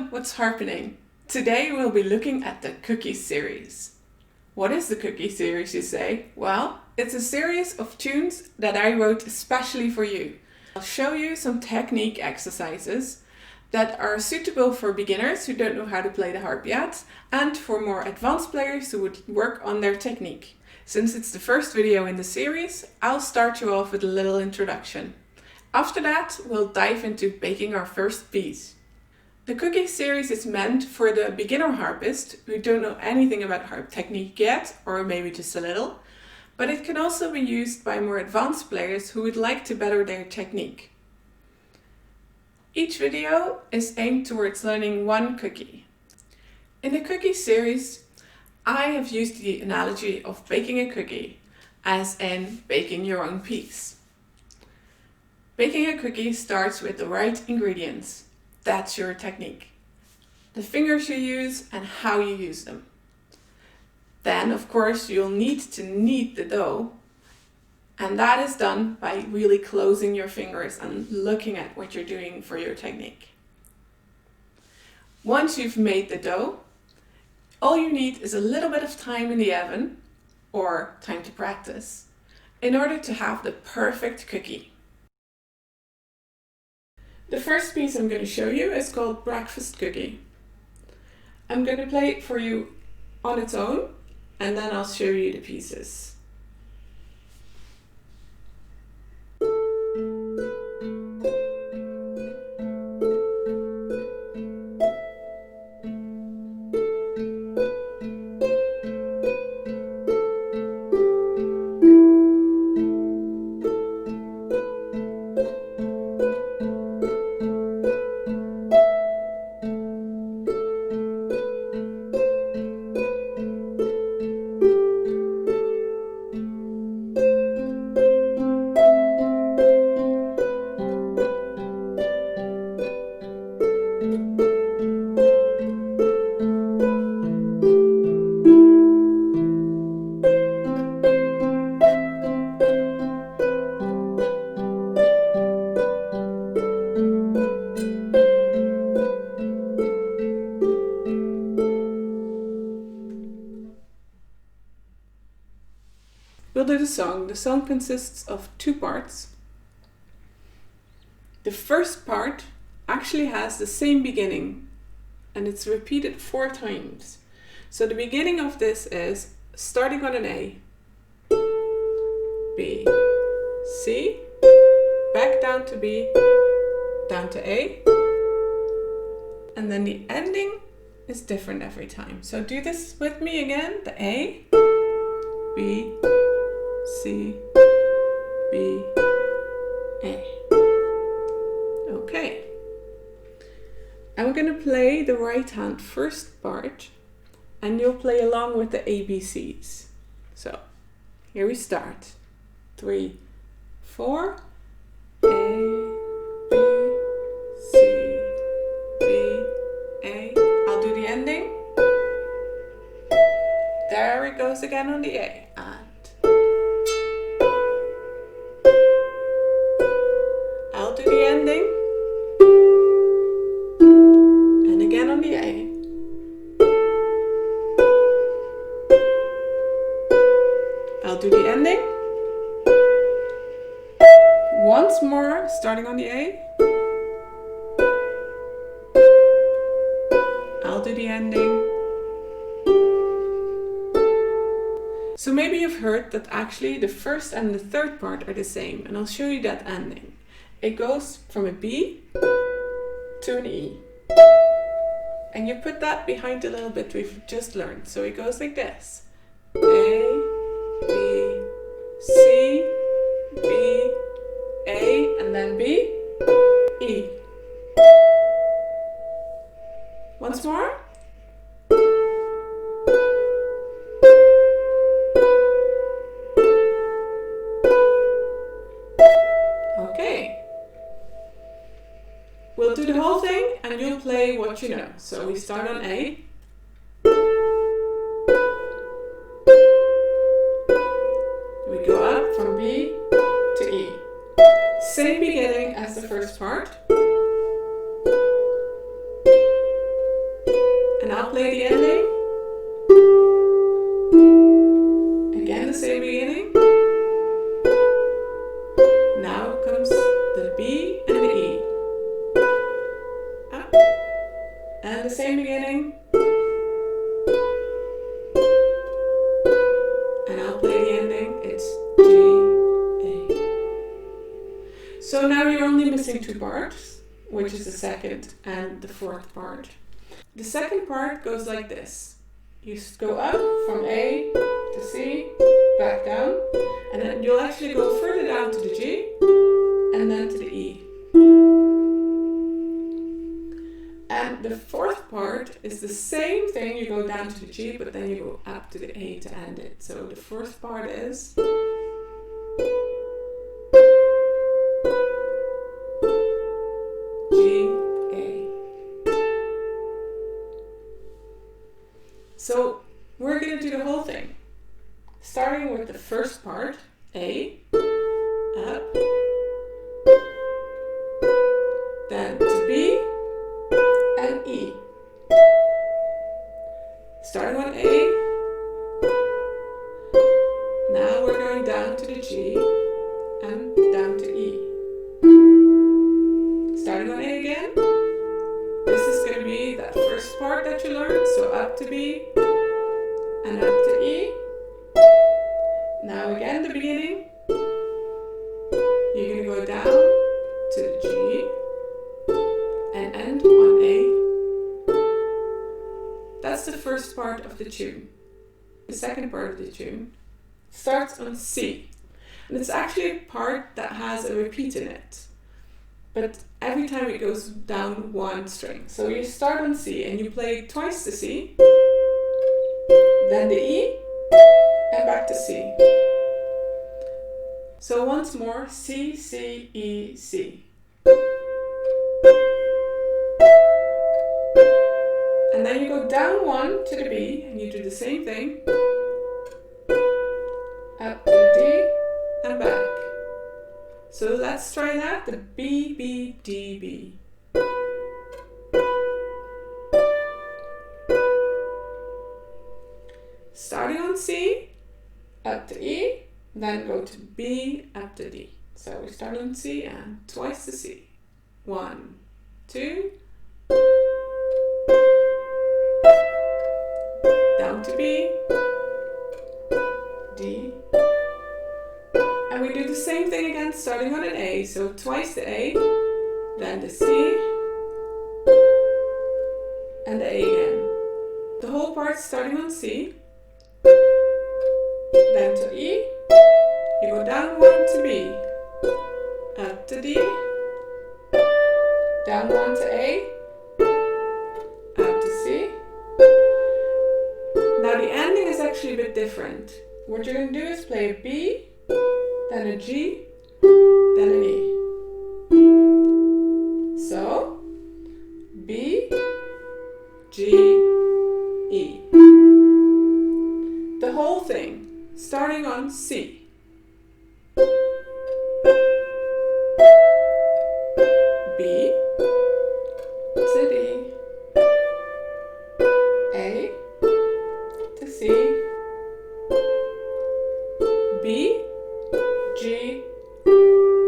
what's happening? Today we'll be looking at the Cookie series. What is the Cookie series, you say? Well, it's a series of tunes that I wrote especially for you. I'll show you some technique exercises that are suitable for beginners who don't know how to play the harp yet, and for more advanced players who would work on their technique. Since it's the first video in the series, I'll start you off with a little introduction. After that, we'll dive into making our first piece. The Cookie series is meant for the beginner harpist who don't know anything about harp technique yet, or maybe just a little, but it can also be used by more advanced players who would like to better their technique. Each video is aimed towards learning one cookie. In the Cookie series, I have used the analogy of baking a cookie, as in baking your own piece. Baking a cookie starts with the right ingredients. That's your technique. The fingers you use and how you use them. Then, of course, you'll need to knead the dough. And that is done by really closing your fingers and looking at what you're doing for your technique. Once you've made the dough, all you need is a little bit of time in the oven, or time to practice, in order to have the perfect cookie. The first piece I'm going to show you is called Breakfast Cookie. I'm going to play it for you on its own, and then I'll show you the pieces. We'll do the song. The song consists of two parts. The first part actually has the same beginning, and it's repeated 4 times. So the beginning of this is starting on an A, B, C, back down to B, down to A, and then the ending is different every time. So do this with me again. The A, B, C, B, A. Okay. I'm going to play the right hand first part, and you'll play along with the ABCs. So, here we start. 3, 4. A, B, C, B, A. I'll do the ending. There it goes again on the A. I'll do the ending, and again on the A. I'll do the ending, once more, starting on the A. I'll do the ending. So maybe you've heard that actually the first and the third part are the same, and I'll show you that ending. It goes from a B to an E. And you put that behind the little bit we've just learned. So it goes like this. A, B, C, B, A, and then B, E. Once more. Okay. We'll do the whole thing and you'll play what you know. So we start on A. We go up from B to E. Same beginning as the first part. up, and the same beginning. And I'll play the ending. It's G, A. So now you're only missing two parts, which is the second and the fourth part. The second part goes like this. You go up from A to C, back down, and then you'll actually go further down to the G, and then to the E. And the fourth part is the same thing. You go down to the G, but then you go up to the A to end it. So the fourth part is G, A. So we're going to do the whole thing. Starting with the first part, A, up, then to B, and E. Starting on A, now we're going down to the G and down to E. Starting on A again, this is going to be that first part that you learned, so up to B and up to E. Now again the beginning, you're going to go down to the G and end on A. That's the first part of the tune. The second part of the tune starts on C. And it's actually a part that has a repeat in it. But every time it goes down one string. So you start on C and you play twice the C, then the E, and back to C. So once more, C, C, E, C. And then you go down one to the B, and you do the same thing. Up to the D, and back. So let's try that, the B, B, D, B. Starting on C, up to E, then go to B, up to D. So we start on C and twice the C. 1, 2, down to B, D, and we do the same thing again, starting on an A, so twice the A, then the C, and the A again. The whole part starting on C, then to E, you go down one to B, up to D, down one to A, up to C. Now the ending is actually a bit different. What you're going to do is play a B, then a G, then an E. So, B, G, E. The whole thing, starting on C. B, to D, A, to C, B, G,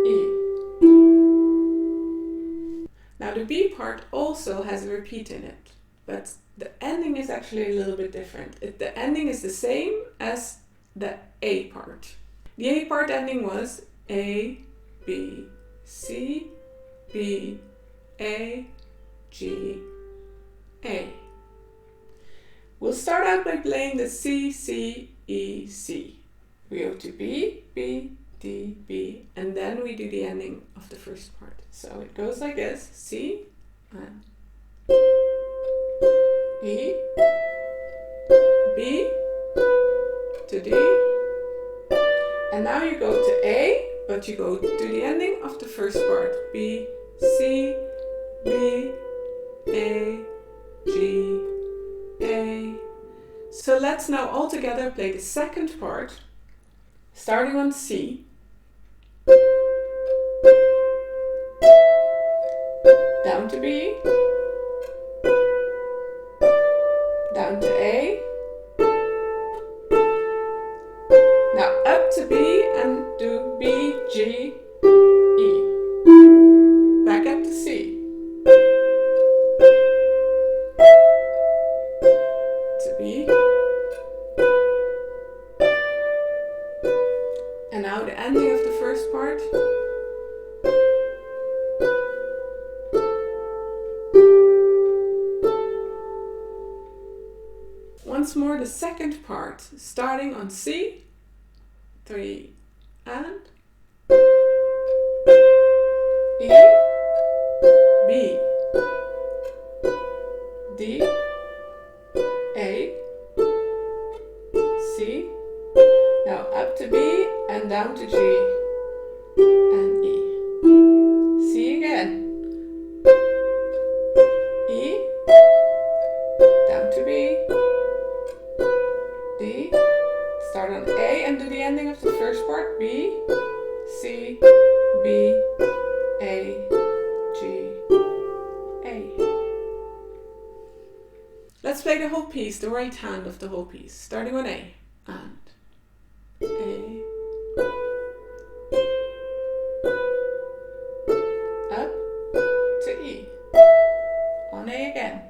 E. Now the B part also has a repeat in it, but the ending is actually a little bit different. The ending is the same as the A part. The A part ending was A, B, C, B, A, G, A. We'll start out by playing the C, C, E, C. We go to B, B, D, B, and then we do the ending of the first part. So it goes like this, C, and E, B, to D, and now you go to A, but you go to the ending of the first part, B, C, B, A, G, A. So let's now all together play the second part, starting on C, down to B, down to A, now up to B and do B, G, E, back up to C, once more the second part, starting on C, 3 and E, B, D, A, C, now up to B and down to G and E. C again. E, down to B, D, start on A and do the ending of the first part, B, C, B, A, G, A. Let's play the whole piece, the right hand of the whole piece, starting on A, and A, up to E, on A again,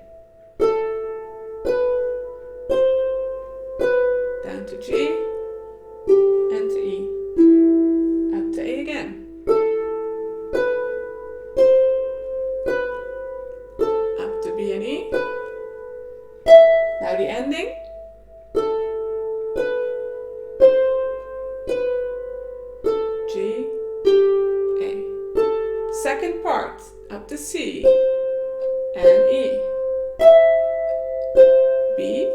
down to G, and to E, up to A again, up to B and E, now the ending, G, A. Second part, up to C and E, B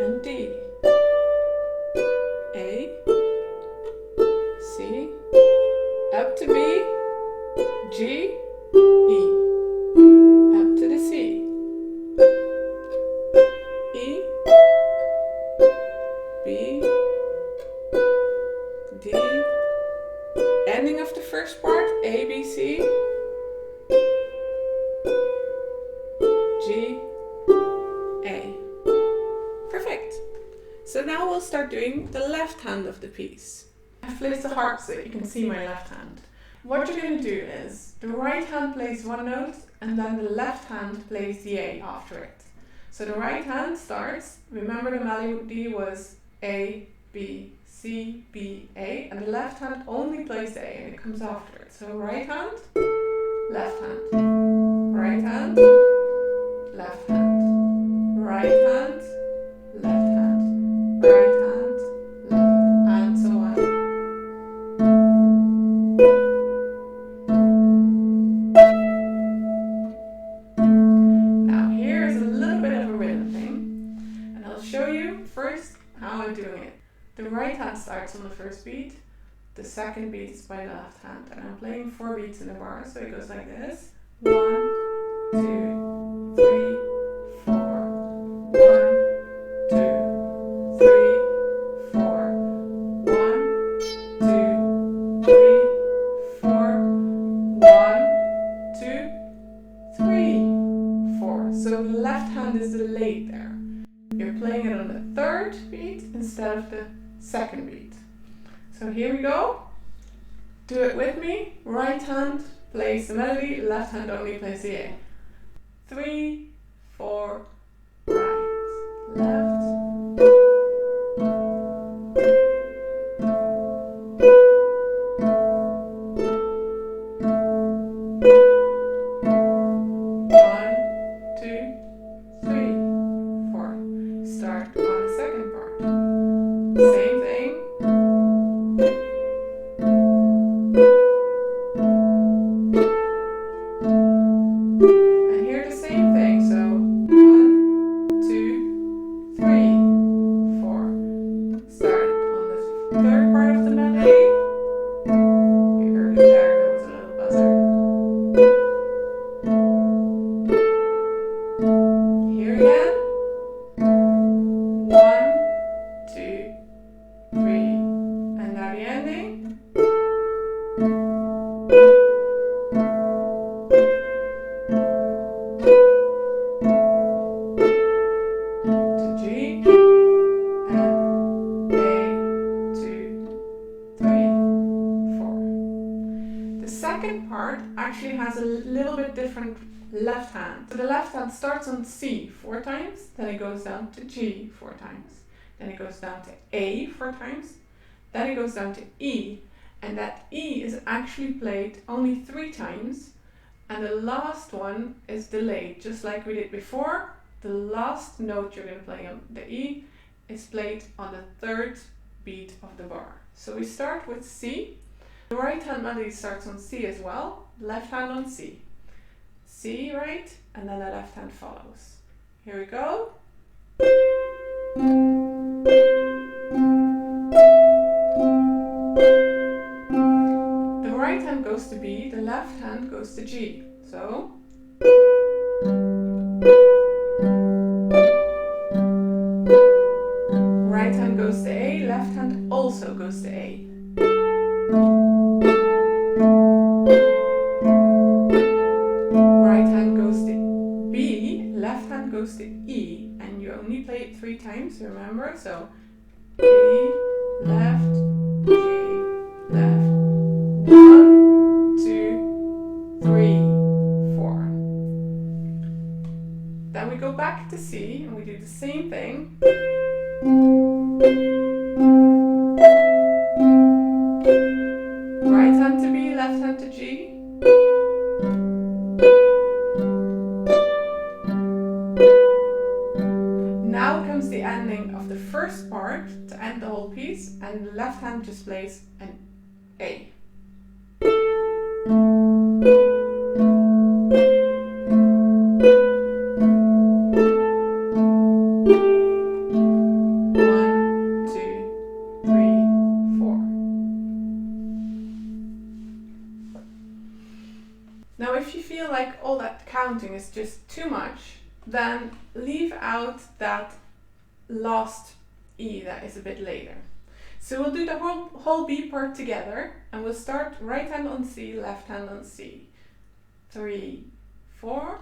and D, A, C, up to B, G, E, up to the C, E, B, D, ending of the first part, A, B, C, G, A. Perfect. So now we'll start doing the left hand of the piece. I've placed the harp so that you can see my left hand. What you're going to do is the right hand plays one note and then the left hand plays the A after it. So the right hand starts, remember the melody was A, B, C, B, A, and the left hand only plays the A and it comes after it. So right hand, left hand, right hand, left hand, right hand, left hand, right hand, left, and so on. Now here is a little bit of a rhythm thing, and I'll show you first how I'm doing it. The right hand starts on the first beat, the second beat is by the left hand, and I'm playing 4 beats in a bar, so it goes like this. 1, 2, 3, 4. 1, 2, 3, 4. 1, 2, 3, 4. 1, 2, 3, 4. So the left hand is delayed there. You're playing it on the third beat instead of the second beat. So here we go. Do it with me. Right hand plays the melody, left hand only plays the A. 3, 4, right, left. One, two, three, four. Start on the second part. Same thing. And here the same thing. So 1, 2, 3, 4. Start on the third part of the melody. You heard it there, there was a little buzzer. Here again. 1, 2, 3, and now the ending. To G and A, 2, 3, 4. The second part actually has a little bit different left hand. So the left hand starts on C 4 times, then it goes down to G 4 times, then it goes down to A 4 times, then it goes down to E, and that E is actually played only 3 times, and the last one is delayed, just like we did before. the last note you're going to play on the E is played on the third beat of the bar. So we start with C. The right hand melody starts on C as well, left hand on C. C, right, and then the left hand follows. Here we go. The right hand goes to B, the left hand goes to G. So right hand goes to A, left hand also goes to A. Right hand goes to B, left hand goes to E, and you only play it 3 times, remember? So B, left, G, left. 1, 2, 3, 4. Then we go back to C and we do the same thing. Right hand to B, left hand to G. Now comes the ending of the first part to end the whole piece, and the left hand just plays an A. Now if you feel like all that counting is just too much, then leave out that last E that is a bit later. So we'll do the whole B part together, and we'll start right hand on C, left hand on C. 3, 4.